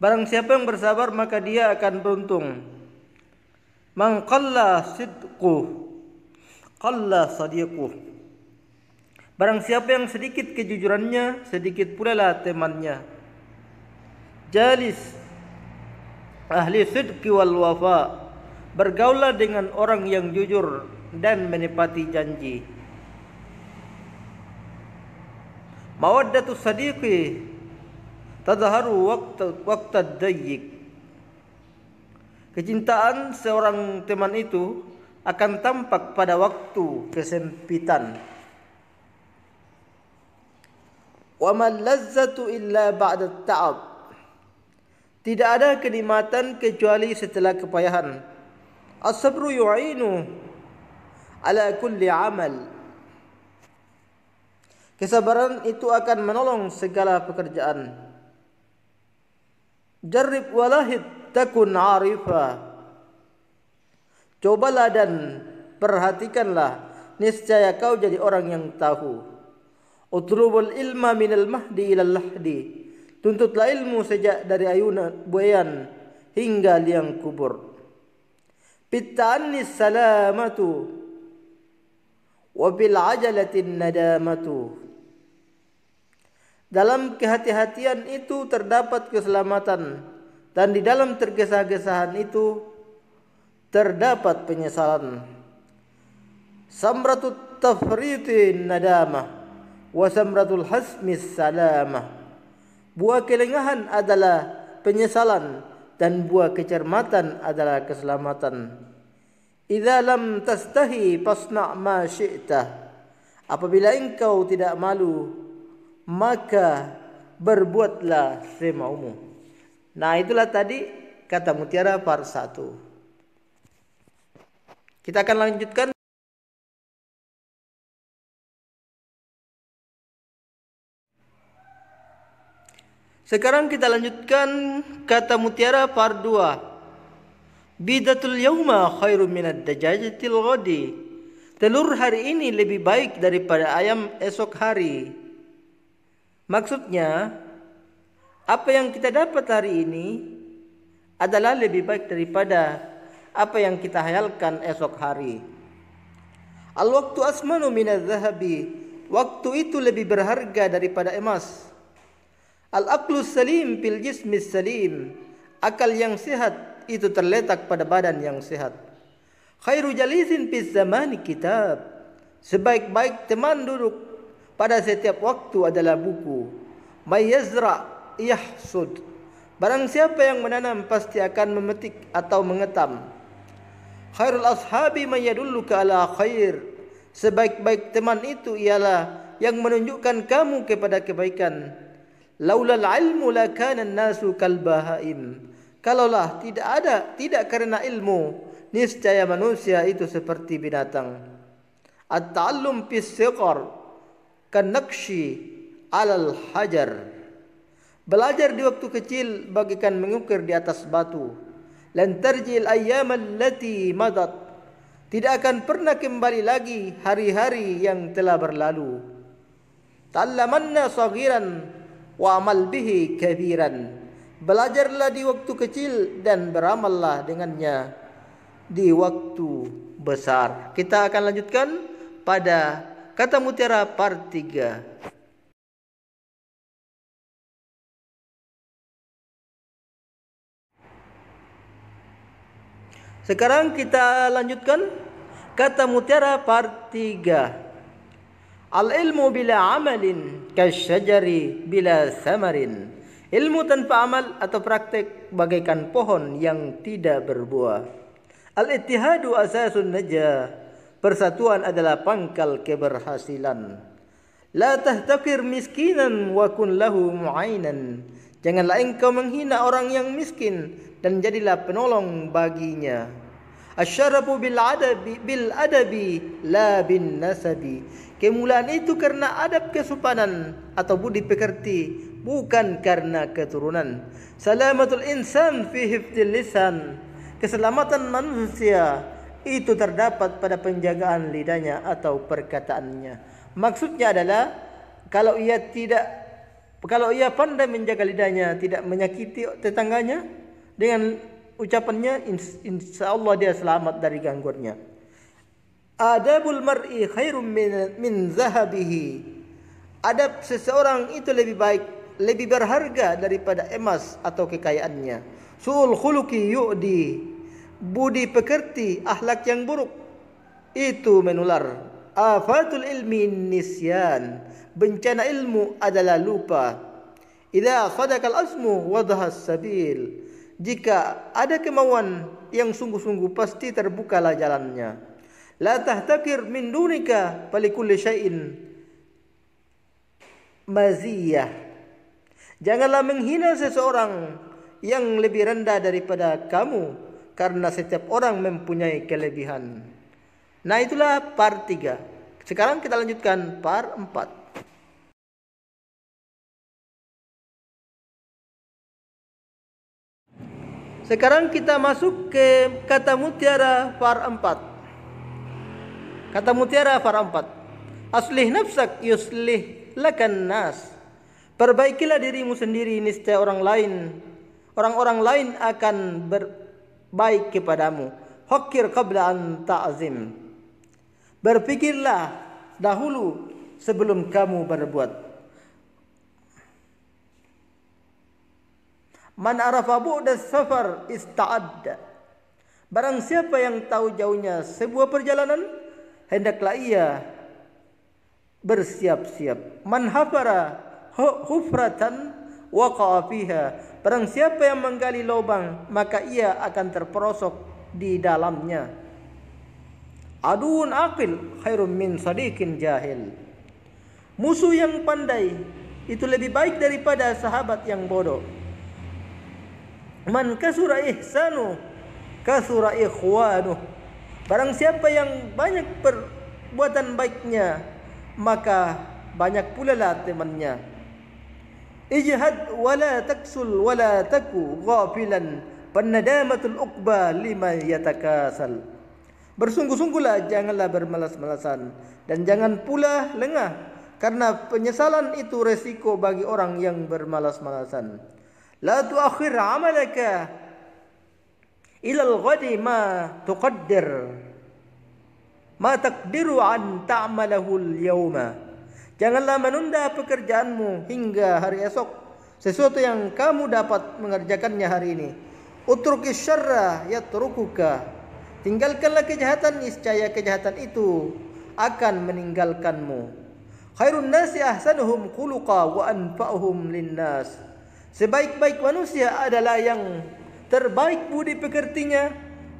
Barang siapa yang bersabar maka dia akan beruntung. Man qalla sidquh qalla sadiquh. Barang siapa yang sedikit kejujurannya, sedikit pula lah temannya. Jalis ahli sidqi wal wafa. Bergaulah dengan orang yang jujur dan menepati janji. Mawaddatu sadiqi tadharu waqta dayyiq. Kecintaan seorang teman itu akan tampak pada waktu kesempitan. Wa man lazzatu illa ba'da ta'ab. Tidak ada kenikmatan kecuali setelah kepayahan. As-sabru yu'inu ala kulli amal. Kesabaran itu akan menolong segala pekerjaan. Jarrib walahid takun arifa. Cobalah dan perhatikanlah, niscaya kau jadi orang yang tahu. Utlubul ilma minal mahdi ilal lahdi. Tuntutlah ilmu sejak dari ayunan buayan hingga liang kubur. Bitta'annis salamatu wa bil ajalatin nadamatu. Dalam kehati-hatian itu terdapat keselamatan, dan di dalam tergesa-gesahan itu terdapat penyesalan. Samratut tafritin nadamah wa samratul hasmis salamah. Buah kelengahan adalah penyesalan dan buah kecermatan adalah keselamatan. Idza lam tastahi fasna' ma syi'ta. Apabila engkau tidak malu, maka berbuatlah semaumu. Nah, itulah tadi kata mutiara part 1. Kita akan lanjutkan. Sekarang kita lanjutkan kata mutiara part 2. Bidatul yauma khairum minad dajajatil ghadi. Telur hari ini lebih baik daripada ayam esok hari. Maksudnya, apa yang kita dapat hari ini adalah lebih baik daripada apa yang kita hayalkan esok hari. Al-waqtu asmanu minadz zahabi. Waktu itu lebih berharga daripada emas. Al-aqlus salim fil jismis salim. Akal yang sehat itu terletak pada badan yang sehat. Khairu jalisin fis zamani kitab. Sebaik-baik teman duduk pada setiap waktu adalah buku. May yazra yahsud. Barang siapa yang menanam pasti akan memetik atau mengetam. Khairul ashabi may yadulluka ala khair. Sebaik-baik teman itu ialah yang menunjukkan kamu kepada kebaikan. Laulal ilmu lakana an-nasu kal bahaim. Kalaulah tidak karena ilmu, niscaya manusia itu seperti binatang. At-ta'allum fis sighar kanakshi alal hajar. Belajar di waktu kecil bagaikan mengukir di atas batu. Lan tarjil ayyam allati madat. Tidak akan pernah kembali lagi hari-hari yang telah berlalu. Ta'allamanna saghiran wa amal bihi kabiran. Belajarlah di waktu kecil dan beramallah dengannya di waktu besar. Kita akan lanjutkan pada kata mutiara part 3. Sekarang kita lanjutkan kata mutiara part 3. Al-ilmu bila amalin kasyajari bila samarin. Ilmu tanpa amal atau praktek bagaikan pohon yang tidak berbuah. Al-ittihadu asasun najah. Persatuan adalah pangkal keberhasilan. La tahtakir miskinan wa kun lahu mu'ainan. Janganlah engkau menghina orang yang miskin dan jadilah penolong baginya. Asyarafu bil adabi la bin nasabi. Kemuliaan itu karena adab kesopanan atau budi pekerti, bukan karena keturunan. Salamatul insan fi hifdzil lisan. Keselamatan manusia itu terdapat pada penjagaan lidahnya atau perkataannya. Maksudnya adalah kalau ia tidak Kalau ia pandai menjaga lidahnya, tidak menyakiti tetangganya, dengan ucapannya, insya Allah dia selamat dari gangguannya. Adabul mar'i khairum min zahabihi. Adab seseorang itu lebih baik, lebih berharga daripada emas atau kekayaannya. Su'ul khuluqi yu'di. Budi pekerti, akhlak yang buruk itu menular. Afatul ilmi nisyan. Bencana ilmu adalah lupa. Idza sadaqal azmu wadhahas sabil. Jika ada kemauan yang sungguh-sungguh, pasti terbukalah jalannya. La tahtakir min dunika falikulli syai'in maziyah. Janganlah menghina seseorang yang lebih rendah daripada kamu, karena setiap orang mempunyai kelebihan. Nah, itulah part 3. Sekarang kita lanjutkan part 4. Sekarang kita masuk ke kata mutiara part 4. Kata mutiara part 4. Aslih nafsak yuslih lakan nas. Perbaikilah dirimu sendiri, niscaya orang-orang lain akan berbaik kepadamu. Hakir qabla an ta'zim. Berpikirlah dahulu sebelum kamu berbuat. Man arafa bu'das safar ista'adda. Barang siapa yang tahu jauhnya sebuah perjalanan, hendaklah ia bersiap-siap. Man hafara hufratan waqa'a fiha. Barang siapa yang menggali lubang, maka ia akan terperosok di dalamnya. Aduun aqil khairum min sadiqin jahil. Musuh yang pandai itu lebih baik daripada sahabat yang bodoh. Man kasura ihsanu kasura ikhwanuh. Barang siapa yang banyak perbuatan baiknya, maka banyak pula lah temannya. Ijhad wala taksul wala taku ghafilan, Pannadamatul uqba lima yatakasal. Bersungguh-sungguhlah, janganlah bermalas-malasan, dan jangan pula lengah, karena penyesalan itu resiko bagi orang yang bermalas-malasan. La tuakhir amalaka ilal ghadi ma tuqaddir ma taqdiru an ta'malahul yawma. Janganlah menunda pekerjaanmu hingga hari esok, sesuatu yang kamu dapat mengerjakannya hari ini. Utrukis syarra yatrukuka. Tinggalkanlah kejahatan, niscaya kejahatan itu akan meninggalkanmu. Khairun nasi ahsanuhum khuluqa wa anfa'uhum linnas. Sebaik-baik manusia adalah yang terbaik budi pekertinya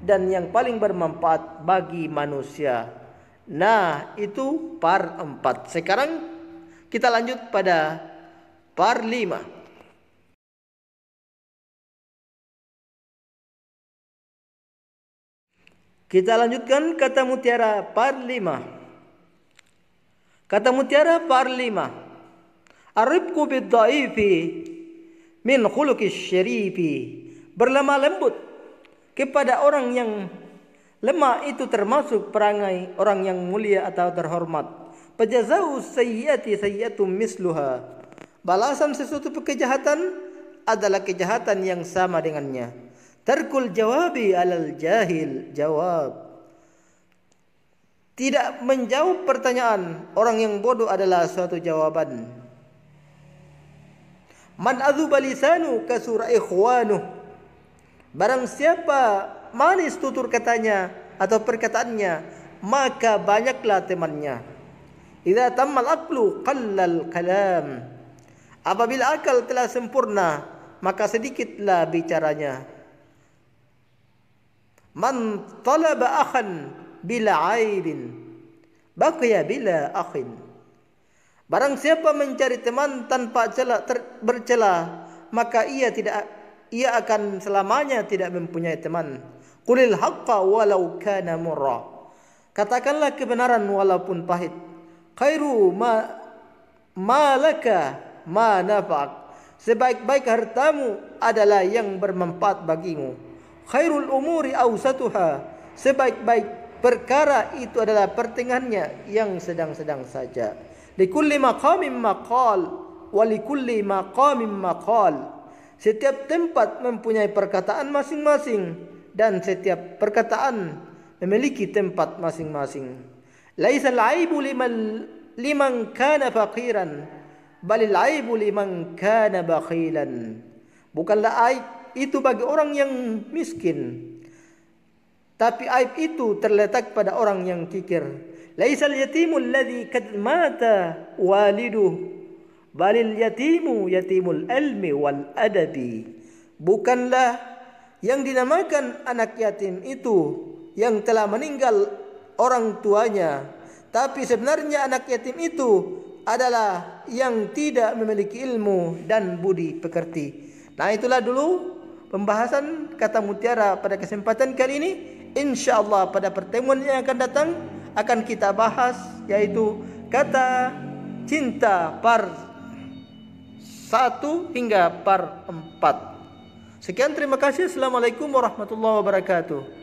dan yang paling bermanfaat bagi manusia. Nah, itu part 4. Sekarang kita lanjut pada part 5. Kita lanjutkan kata mutiara part 5. Kata mutiara part 5. Arifku bid-dhaifi min khuluqis syarifi. Berlemah lembut kepada orang yang lemah itu termasuk perangai orang yang mulia atau terhormat. Fajazau sayyiati sayyiatum misluha. Balasan sesuatu kejahatan adalah kejahatan yang sama dengannya. Tarkul jawabi alal jahil jawab. Tidak menjawab pertanyaan orang yang bodoh adalah suatu jawaban. Man adzuba lisanu kasura ikhwanuh. Barang siapa manis tutur katanya atau perkataannya, maka banyaklah temannya. Idza tammal aqlu qallal kalam. Apabila akal telah sempurna, maka sedikitlah bicaranya. Man talaba akhan bila aibin baqiya bila akhin. Barang siapa mencari teman tanpa bercela, maka ia akan selamanya tidak mempunyai teman. Qulil haqqa walau kana murra. Katakanlah kebenaran walaupun pahit. Khairu ma laka ma nafa'ak. Sebaik-baik hartamu adalah yang bermanfaat bagimu. Khairul umuri awsatuha. Sebaik-baik perkara itu adalah pertengahannya yang sedang-sedang saja. Likulli maqamin maqal wa likulli maqamin maqal. Setiap tempat mempunyai perkataan masing-masing dan setiap perkataan memiliki tempat masing-masing. Laisal aibu liman kana faqiran, balil aibu liman kana bakhilan. Bukanlah aib itu bagi orang yang miskin, tapi aib itu terletak pada orang yang kikir. Laisal yatimu alladhi kad mata waliduh, balil yatimu yatimul ilmi wal adabi. Bukanlah yang dinamakan anak yatim itu yang telah meninggal orang tuanya, tapi sebenarnya anak yatim itu adalah yang tidak memiliki ilmu dan budi pekerti. Nah, itulah dulu pembahasan kata mutiara pada kesempatan kali ini. InsyaAllah pada pertemuan yang akan datang akan kita bahas, yaitu kata cinta par 1 hingga par 4. Sekian, terima kasih. Assalamualaikum warahmatullahi wabarakatuh.